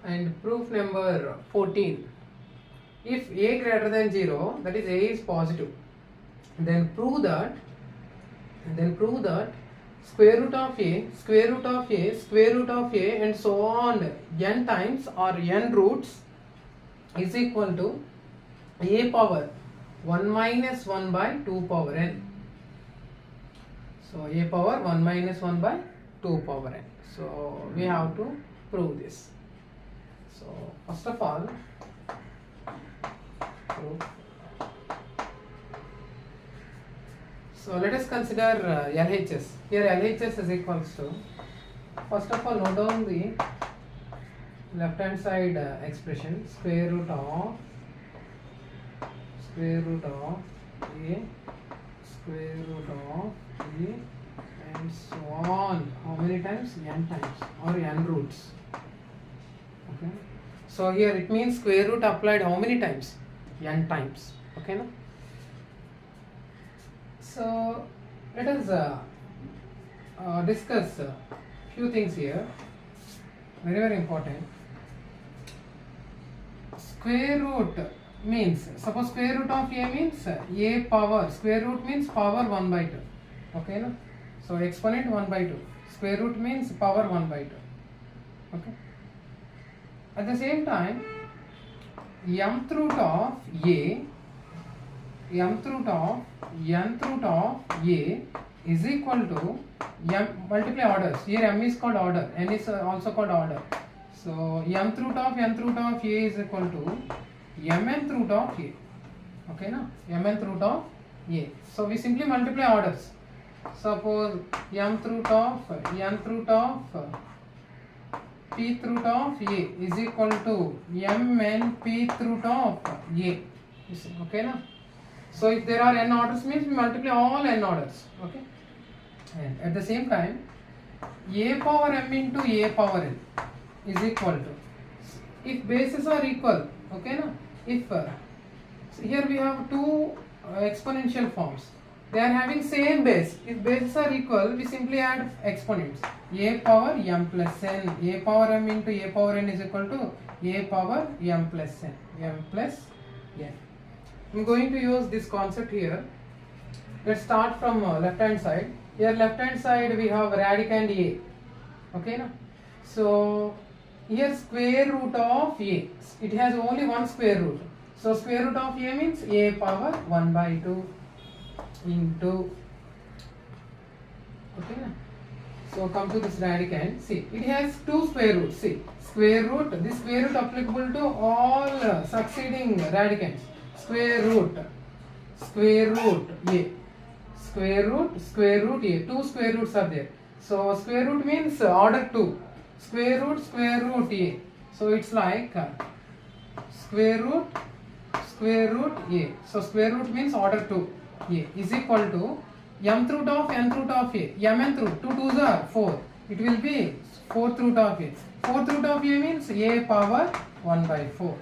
And proof number 14. If a greater than 0, that is a is positive, then prove that square root of a, square root of a, square root of a, and so on n times or n roots is equal to a power 1 minus 1 by 2 power n. So a power 1 minus 1 by 2 power n. So we have to prove this. So first of all, so let us consider LHS. Here LHS is equals to, first of all note down the left hand side expression, square root of a, square root of a, and so on. How many times? N times or n roots. Okay. So here it means square root applied how many times? N times. Okay, no? So let us discuss few things here. Very very important. Square root means, suppose square root of a means a power, square root means power 1 by 2. Okay, no? So exponent 1 by 2. Square root means power 1 by 2. Okay. At the same time, mth root of a, mth root of nth root of a is equal to m, multiply orders. Here m is called order, n is also called order. So mth root of a is equal to mth root of a. Okay, no? Mth root of a. So we simply multiply orders. Suppose mth root of nth root of pth root of a is equal to mn pth root of a. You see, okay, no? So if there are n orders means we multiply all n orders. Okay, and at the same time a power m into a power n is equal to, if bases are equal, okay, no? If so here we have two exponential forms, they are having same base. If bases are equal, we simply add exponents. A power m plus n, a power m into a power n is equal to a power m plus n, m plus n. I'm going to use this concept here. Let's start from left hand side. Here left hand side we have radicand a. Okay, no? So here square root of a, it has only one square root. So square root of a means a power 1 by 2 into, okay, no? So come to this radicand. See, it has two square roots. See, square root, this square root applicable to all succeeding radicands. Square root a, square root a, two square roots are there. So square root means order 2, square root a. So it's like square root a. So square root means order 2 a is equal to mth root of nth root of a, mnth root, 2 2s are 4, it will be 4th root of a. 4th root of a means a power 1 by 4.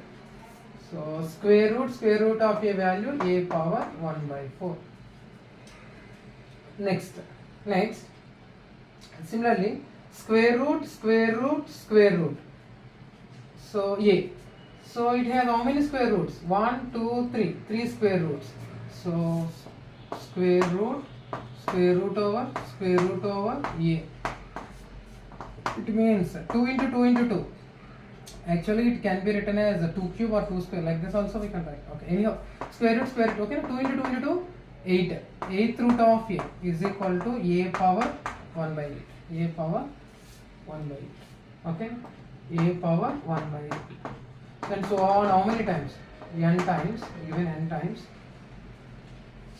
So square root of a value a power 1 by 4. Next, similarly square root. So a, so it has how many square roots? 1 2 3, 3 square roots. So square root over a. It means 2 into 2 into 2. Actually it can be written as 2 cube or 2 square, like this also we can write. Okay, anyhow, square root, okay, 2 into 2 into 2, 8. 8th root of a is equal to a power 1 by 8. A power 1 by 8. Okay, a power 1 by 8. And so on, how many times? N times, given n times.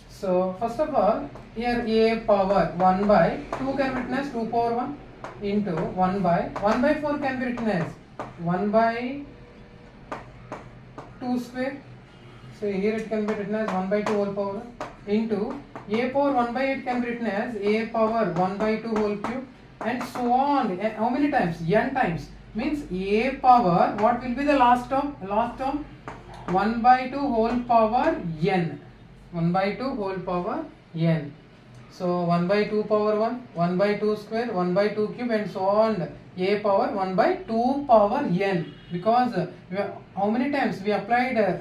So first of all, here a power 1 by 2 can be written as 2 power 1 into 1 by 4 can be written as 1 by 2 square. So here it can be written as 1 by 2 whole power into a power 1 by 8 can be written as a power 1 by 2 whole cube, and so on. How many times? N times. Means a power, what will be the last term? 1 by 2 whole power n. 1 by 2 whole power n. So 1 by 2 power 1, 1 by 2 square, 1 by 2 cube, and so on. a power 1 by 2 power n, because how many times we applied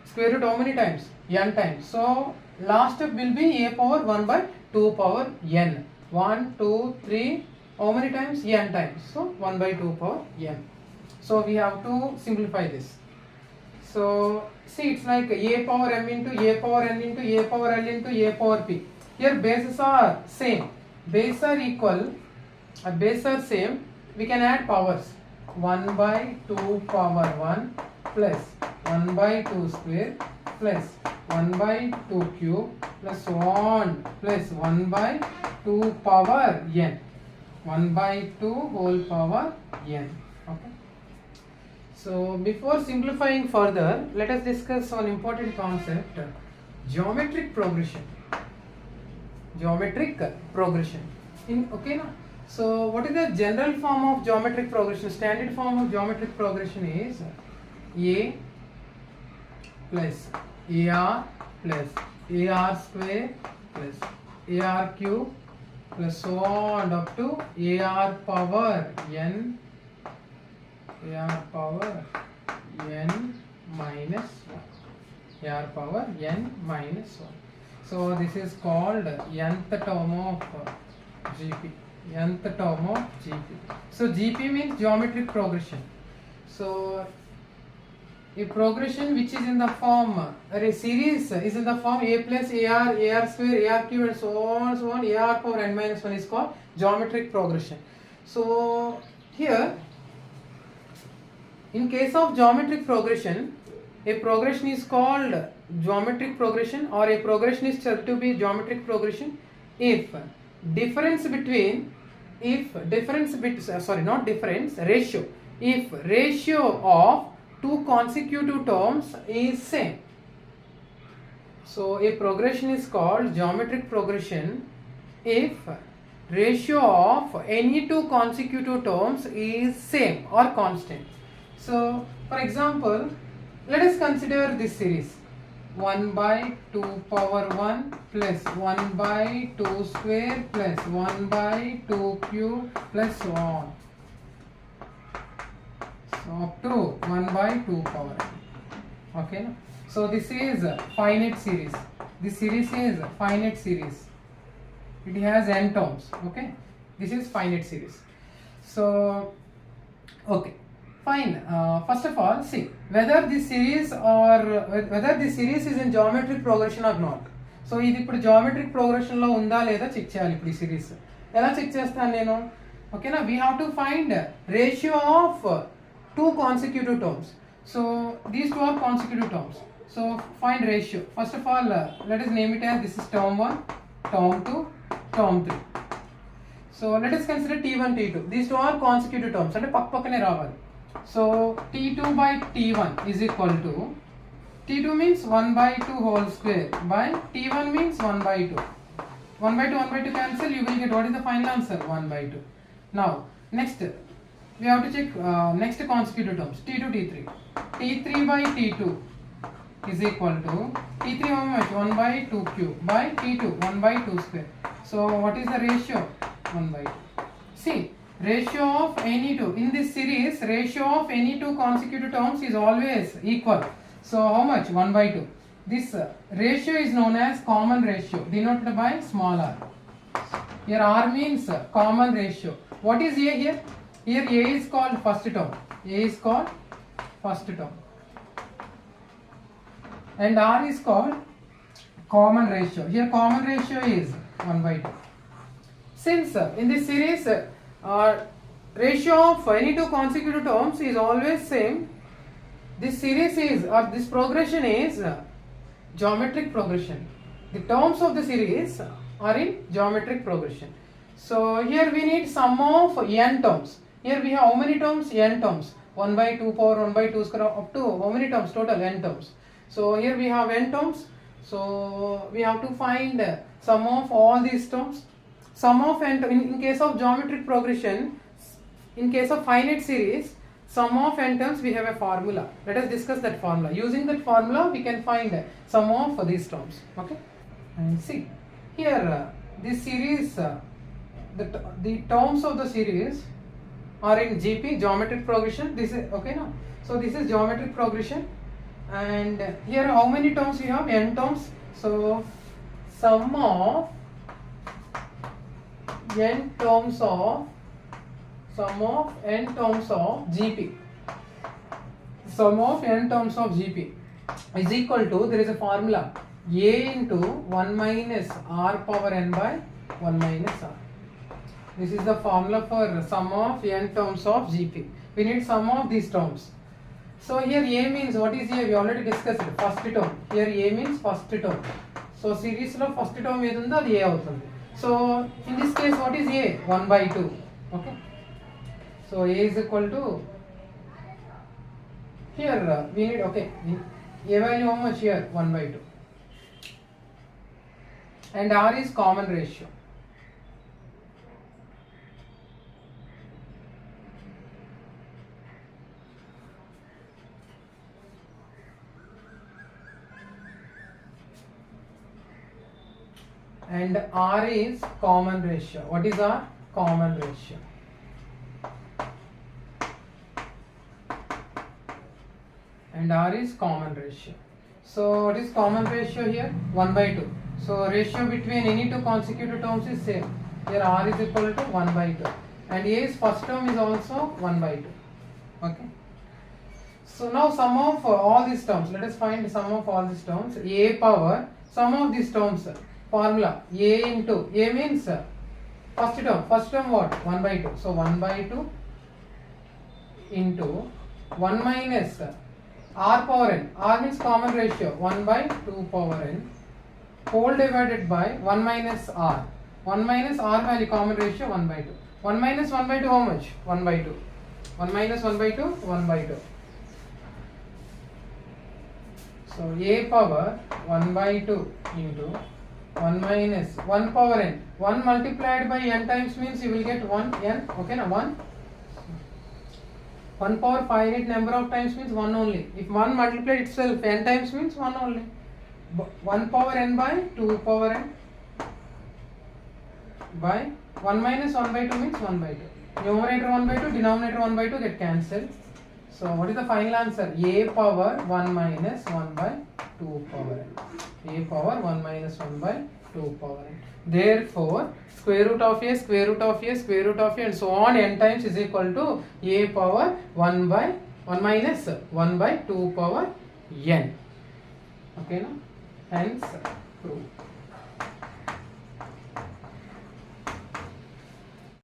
square root, how many times? N times. So last step will be a power 1 by 2 power n. 1, 2, 3, how many times? N times. So 1 by 2 power n. So we have to simplify this. So see, it's like a power m into a power n into a power l into a power p. Here bases are same. Bases are equal. Bases are same. We can add powers. 1 by 2 power 1 plus 1 by 2 square plus 1 by 2 cube plus so on plus 1 by 2 power n. 1 by 2 whole power n. Okay. So before simplifying further, let us discuss one important concept: geometric progression. Geometric progression. Okay, now. So what is the general form of geometric progression? Standard form of geometric progression is a plus ar plus ar square plus ar cube plus so on up to ar power n minus 1. ar power n minus 1. So this is called nth term of GP. Nth term of GP. So GP means geometric progression. So a progression which is in the form, or a series is in the form a plus ar square, ar cube and so on, ar power n minus 1 is called geometric progression. So here, in case of geometric progression, a progression is called geometric progression, or a progression is said to be geometric progression if ratio of two consecutive terms is same. So a progression is called geometric progression if ratio of any two consecutive terms is same or constant. So for example, let us consider this series: 1 by 2 power 1 plus 1 by 2 square plus 1 by 2 cube plus so on. So up to 1 by 2 power n. Okay. So this is a finite series. This series is a finite series. It has n terms. Okay. This is finite series. So okay. Fine. First of all, see whether this series is in geometric progression or not. So ఇది ఇప్పుడు geometric progression లో ఉందా లేదా check చేయాలి. ఇప్పుడు ఈ series ఎలా check చేస్తాను నేను? ఓకేనా, we have to find ratio of two consecutive terms. So these two are consecutive terms. So find ratio. First of all, let us name it as this is term 1, term 2, term 3. So let us consider T1, T2. These two are consecutive terms. అంటే పక్కనే రావాలి. So T2 by T1 is equal to, T2 means 1 by 2 whole square by T1 means 1 by 2. 1 by 2, 1 by 2 cancel, you will get what is the final answer? 1 by 2. Now next we have to check next consecutive terms, T2, T3. T3 by T2 is equal to, T3 how much? 1 by 2 cube by T2 1 by 2 square. So what is the ratio? 1 by 2. See, ratio of any two in this series, ratio of any two consecutive terms is always equal. So how much? 1 by 2. This ratio is known as common ratio, denoted by small r. Here r means common ratio. What is a here? Here a is called first term. A is called first term. And r is called common ratio. Here common ratio is 1 by 2. Since in this series ratio of any two consecutive terms is always same, this series is, or this progression is geometric progression. The terms of the series are in geometric progression. So here we need sum of n terms. Here we have how many terms? N terms. 1 by 2 power 1 by 2 square up to how many terms? Total n terms. So here we have n terms. So we have to find sum of all these terms. Sum of n, in case of geometric progression, in case of finite series, sum of n terms, we have a formula. Let us discuss that formula. Using that formula, we can find sum of these terms. Okay. And see here this series, the terms of the series or in GP, geometric progression. This is okay now. So this is geometric progression, and here how many terms we have? N terms. So sum of n terms of GP. Sum of n terms of GP is equal to, there is a formula, A into 1 minus R power n by 1 minus R. This is the formula for sum of n terms of GP. We need sum of these terms. So here A means, what is A? We already discussed it, first term. Here A means first term. So series lo first term edundo adi A avutundi. So in this case, what is A? 1 by 2. Okay. So A is equal to, here we need, okay, A value how much here? 1 by 2. And R is common ratio. And R is common ratio. What is R? Common ratio. And R is common ratio. So what is common ratio here? 1 by 2. So ratio between any two consecutive terms is same. Here R is equal to 1 by 2. And A's first term is also 1 by 2. Okay. So now sum of all these terms. Let us find sum of all these terms. A power, sum of these terms. Formula A into, A means first term what? 1 by 2. So 1 by 2 into 1 minus R power n. R means common ratio, 1 by 2 power n, whole divided by 1 minus R. 1 minus R value, common ratio 1 by 2. 1 minus 1 by 2 how much? 1 by 2. 1 minus 1 by 2, 1 by 2. So A power 1 by 2 into 1 minus 1 power n. 1 multiplied by n times means you will get 1 n. Okay, now 1. 1 power finite number of times means 1 only. If 1 multiplied itself n times means 1 only. 1 power n by 2 power n by 1 minus 1 by 2 means 1 by 2. Numerator 1 by 2, denominator 1 by 2 get cancelled. So what is the final answer? A power 1 minus 1 by 2 power n. A power 1 minus 1 by 2 power n. Therefore, square root of A, square root of A, square root of A, and so on n times is equal to A power 1 by 1 minus 1 by 2 power n. Okay, no? Hence, proof.